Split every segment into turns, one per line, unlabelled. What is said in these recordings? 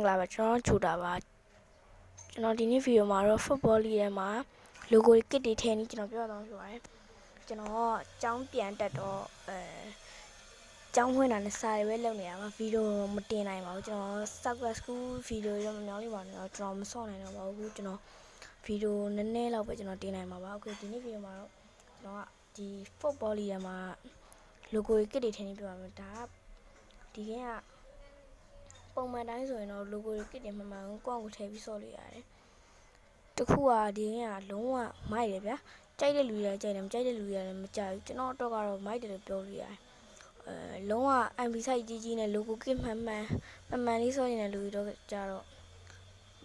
လာပါကျွန်တော်ဂျူတာပါကျွန်တော်ဒီနေ့ဗီဒီယိုမှာတော့ football league ထဲမှာ logo ကစ်တွေထည့်နေကျွန်တော်ပြောတော့ဆိုပါတယ်ကျွန်တော်ကျောင်းပြန်တက်တော့ကျောင်းဝင်တာနဲ့စာရွက်လုပ်နေရမှာဗီဒီယိုမတင်နိုင်ပါဘူးကျွန်တော် soccer school ဗီဒီယိုတော့မများလေးပါတော့ကျွန်တော်မစောင့်နိုင်တော့ပါဘူးကျွန်တော်ဗီဒီယိုနည်းနည်းလောက်ပဲကျွန်တော်တင်နိုင်မှာပါโอเคဒီနေ့ဗီဒီယိုမှာတော့ကျွန်တော်ကဒီ football league ထဲမှာ logo ကစ်တွေထည့်နေပြပါမယ်ဒါကဒီကပုံမှန်တိုင်းဆိုရင်တော့ logo ကစ်တွေမှန်မှန်ကိုယ့်ကိုထည့်ပြီးစော့လို့ရတယ်တခုကဒီကလုံးဝမိုက်တယ်ဗျာကြိုက်တဲ့လူတွေကြိုက်တယ်မကြိုက်တဲ့လူတွေလည်းမကြိုက်ဘူးကျွန်တော်တော့ကတော့မိုက်တယ်လို့ပြောလို့ရတယ်လုံးဝ MB site ကြီးကြီးနဲ့ logo ကစ်မှန်လေးစော့နေတဲ့လူတွေတော့ကြတော့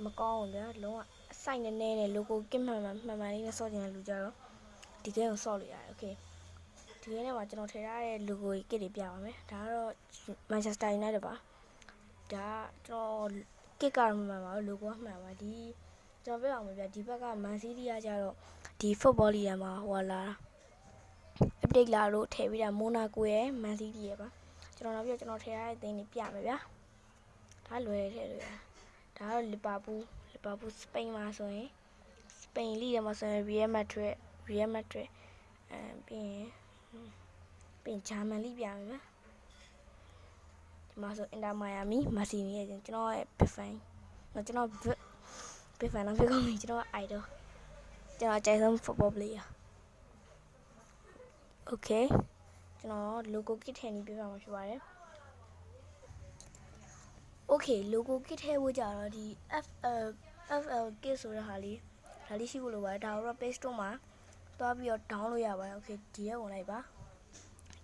မကောင်းဘူးဗျာလုံးဝ site နည်းနည်းနဲ့ logo ကစ်မှန်လေးနဲ့စော့နေတဲ့လူကြတော့ဒီကကိုစော့လို့ရတယ်โอเคဒီကနေ့မှာကျွန်တော်ထည့်ထားတဲ့ logo ကစ်တွေပြပါမယ်ဒါကတော့ Manchester United ပါဒါကျွန်တော်ကစ်ကတော့မှန်ပါဘူး logo ကမှန်ပါဒီကျွန်တော်ပြောအောင်ဗျာဒီဘက်က Man City ကကြတော့ဒီ football league ထဲမှာဟိုလာ update လာလို့ထည့်ပြီးတာ Monaco ရဲ့ Man City ရဲ့ပါကျွန်တော်နောက်ပြီးကျွန်တော်ထည့်ရတဲ့အသင်းတွေပြမယ်ဗျာဒါလွယ်တယ်ထည့်လို့ရဒါကတော့ Liverpool Spain မှာဆိုရင် Spain league ထဲမှာဆိုရင် Real Madrid ပြီးရင်German league ပြမယ်ဗျာဒီမှာဆို Inter Miami Mancini ရဲ့ကျွန်တော်ရဲ့ big fan ကျွန်တော် big fan တော့ဖြစ်ကုန်ပြီကျွန်တော် idol ကျွန်တော်အကြိုက်ဆုံး football player okay ကျွန်တော် logo kit ထည့်နေပြပါမှာဖြစ်ပါတယ် okay logo kit ထည့်ဖို့ကြတော့ဒီ FL kit ဆိုတဲ့ဟာလေးဒါလေးရှိဖို့လိုပါတယ်ဒါတော့ Play Store မှာသွားပြီးတော့ down လုပ်ရပါတယ် okay ဒီရက်ဝင်လိုက်ပါ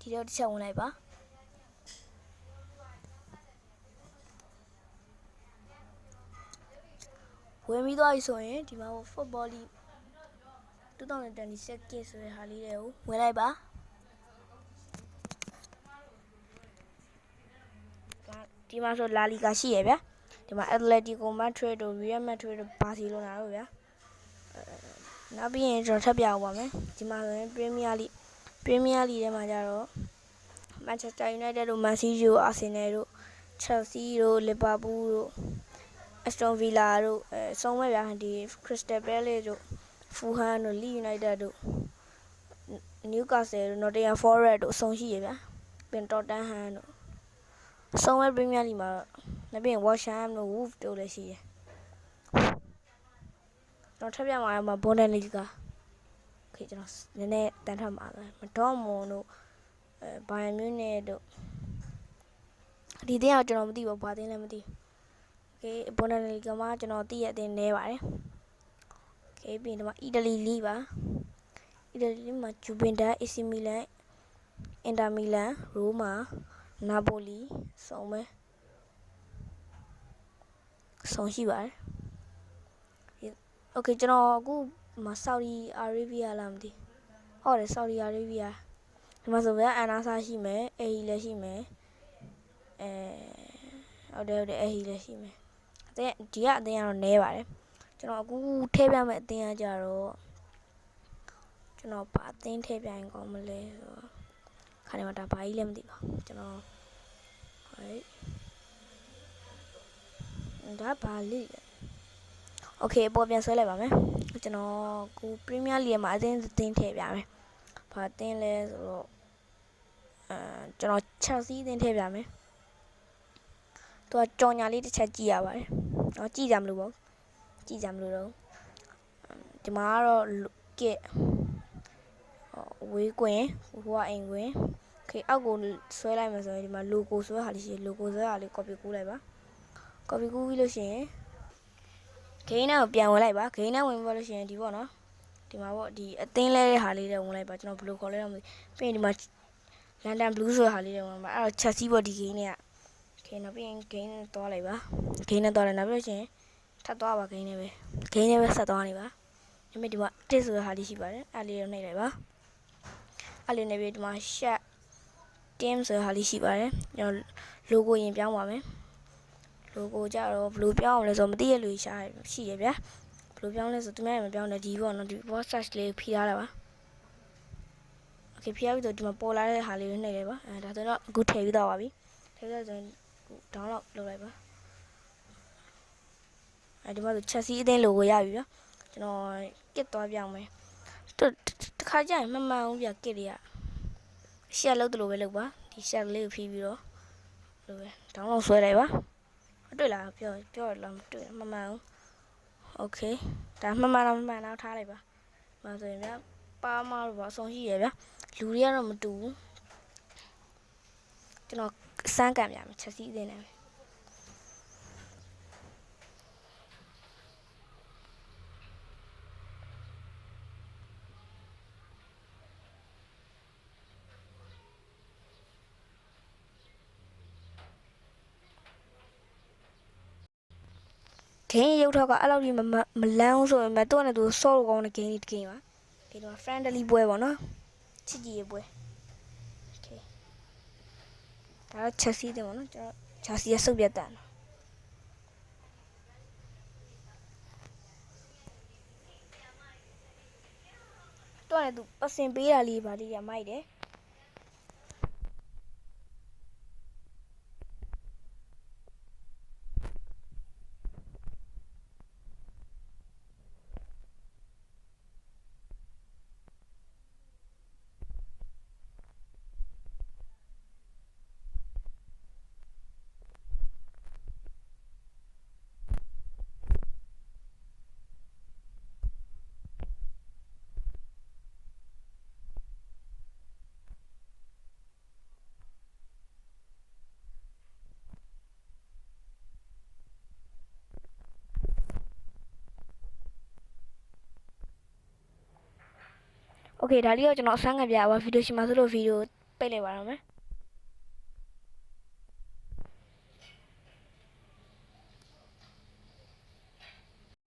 ဒီတော့တစ်ချက်ဝင်လိုက်ပါဝင်ပြီးသွားပြီဆိုရင်ဒီမှာ football league 2026 kit ဆိုတဲ့ဟာလေးတွေကိုဝင်လိုက်ပါဒီမှာဆို La Liga ရှိရဗျာဒီမှာ Atletico Madrid တို့ Real Madrid တို့ Barcelona တို့ဗျာနောက်ပြီးရင်ကျွန်တော်ထပ်ပြအောင်ပါမယ်ဒီမှာဆိုရင် Premier League ထဲမှာကြတော့ Manchester United တို့ Man City တို့ Arsenal တို့ Chelsea တို့ Liverpool တို့ Aston Villa တို့စုံမဲ့ဗျာဒီ Crystal Palace တို့ Fulham တို့ Leeds United တို့ Newcastle တို့ Nottingham Forest တို့အဆုံးရှိရဗျာပြင် Tottenham တို့အဆုံးမဲ့ Premier League မှာနောက်ပြီး West Ham တို့ Wolves တို့လည်းရှိတယ်ကျွန်တော်ထပ်ပြမှာမှာ Bundesliga ခေကျွန်တော်နည်းနည်းတန်းထပ်မှာပဲ Dortmund တို့Bayern Munich တို့ဒီတင်းကကျွန်တော်မသိဘူးဘာတင်းလည်းမသိဘူး okay Bundesliga မှာကျွန်တော်သိရတဲ့အတင်းနည်းပါတယ် okay ပြီးရင်ဒီမှာ Italy League ပါ Italy League မှာ Juventus AC Milan Inter Milan Roma Napoli စုံပဲစုံရှိပါတယ် okay ကျွန်တော်အခုမှာ Saudi Arabia လားမသိဟုတ်တယ် Saudi Arabia ဒီမှာဆိုဗျာ Al-Nassr ရှိမယ် AE လည်းရှိမယ်ဟုတ်တယ်AE လည်းရှိမယ်အတင်းဒီကအတင်းကတော့နည်းပါတယ်ကျွန်တော်အခုထည့်ပြမယ့်အတင်းကကြတော့ကျွန်တော်ဘာအတင်းထည့်ပြရင်ကောင်းမလဲဆိုတော့ခါနေမှာဒါဘာကြီးလည်းမသိပါဘူးကျွန်တော်ဟုတ်ဒါဘာလိโอเคပေါ်ပြန်ဆွဲလိုက်ပါမယ်ကျွန်တော်ကို Premier League မှာအတင်းထည့်ပြမယ်ဘာအတင်းလဲဆိုတော့ကျွန်တော် Chelsea အတင်းထည့်ပြမယ်သူကကြော်ညာလေးတစ်ချက်ကြည့်ရပါတယ်ကြည့်ကြမလို့ပေါ့ကြည့်ကြမလို့တော့ဒီမှာကတော့ကစ်ဝေးကွင်းဟိုကအိမ်ကွင်းခေအောက်ကိုဆွဲလိုက်မှဆိုရင်ဒီမှာ logo ဆွဲဟာလေးရှိတယ် logo ဆွဲဟာလေး copy ကူးလိုက်ပါ copy ကူးပြီးလို့ရှိရင်ဂိမ်းနဲ့ပြန်ဝင်လိုက်ပါဂိမ်းနဲ့ဝင်ပြီးလို့ရှိရင်ဒီပေါ့နော်ဒီမှာပေါ့ဒီအသင်းလဲတဲ့ဟာလေးတွေဝင်လိုက်ပါကျွန်တော်ဘယ်လိုခေါ်လဲတော့မသိပြီးရင်ဒီမှာ London Blue ဆိုတဲ့ဟာလေးတွေဝင်ပါအဲ့တော့ Chelsea ပေါ့ဒီဂိမ်းနဲ့ခေနောက်ပြီးရင်ဂိမ်းနဲ့သွားလိုက်ပါဂိမ်းနဲ့သွားလိုက်နောက်ပြီးလို့ရှိရင်ထပ်သွားပါဂိမ်းနဲ့ပဲဆက်သွားနေပါဒါပေမဲ့ဒီမှာ တစ်ဆိုတဲ့ဟာလေးရှိပါတယ်အဲ့လေးကိုနှိပ်လိုက်ပါအဲ့လေးနဲ့ပြီးဒီမှာ shut team ဆိုတဲ့ဟာလေးရှိပါတယ်ကျွန်တော် logo ရင်ပြောင်းပါမယ် logo ကြတော့ဘယ်လိုပြောင်းအောင်လဲဆိုတော့မသိရလို့ရှာရှိရဗျာဘယ်လိုပြောင်းလဲဆိုသူများမပြောင်းတဲ့ဒီပေါ့နော်ဒီ box search လေးဖိထားတာပါ okay ဖိထားပြီးတော့ဒီမှာပေါ်လာတဲ့ဟာလေးကိုနှိပ်လိုက်ပါဒါဆိုတော့အခုထည့်ပြီးတော့ပါပြီထည့်ပြီးတော့ဆိုရင် download လုပ်လိုက်ပါ ဒီမှာဆိုချက်စီအသင်းလိုကိုရပြီဗျာကျွန်တော်ကစ်သွားပြောင်းမယ်တခါကျရင်မမှန်ဘူးဗျာကစ်တွေကရှက်လို့တလို့ပဲလုပ်ပါဒီရှက်ကလေးကိုဖြီးပြီးတော့လိုပဲဒေါင်းလောက်ဆွဲလိုက်ပါတွေ့လားပြောရလားမတွေ့မမှန်ဘူးโอเคဒါမှန်တော့ထားလိုက်ပါမှာဆိုရင်ဗျာပါမလို့ပါအဆုံးရှိရဗျာလူတွေကတော့မတူဘူးကျွန်တော်စမ်းကန်ပြမယ်ချက်စီအသင်းနဲ့ဂိမ်းရုပ်ထောက်ကအဲ့လောက်ကြီးမလန်းဘူးဆိုရင်တော့နဲ့သူဆော့လို့ကောင်းတဲ့ဂိမ်းလေးတစ်ဂိမ်းပါဒီတော့ friendly ပွဲပေါ့နော်ချစ်ကြည်ရေးပွဲโอเคဒါတော့ချက်စီးတယ်ပေါ့နော်ကျွန်တော်ချက်စီးရစုပ်ပြတ်တန်တော့နဲ့သူပစင်ပေးတာလေးပါလေးရမိုက်တယ်โอเคဒါလေးတော့ကျွန်တော်အဆန်းခံပြပါဗီဒီယိုရှင်မှာဆိုလို့ဗီဒီယိုပိတ်လိုက်ပါတော့မယ်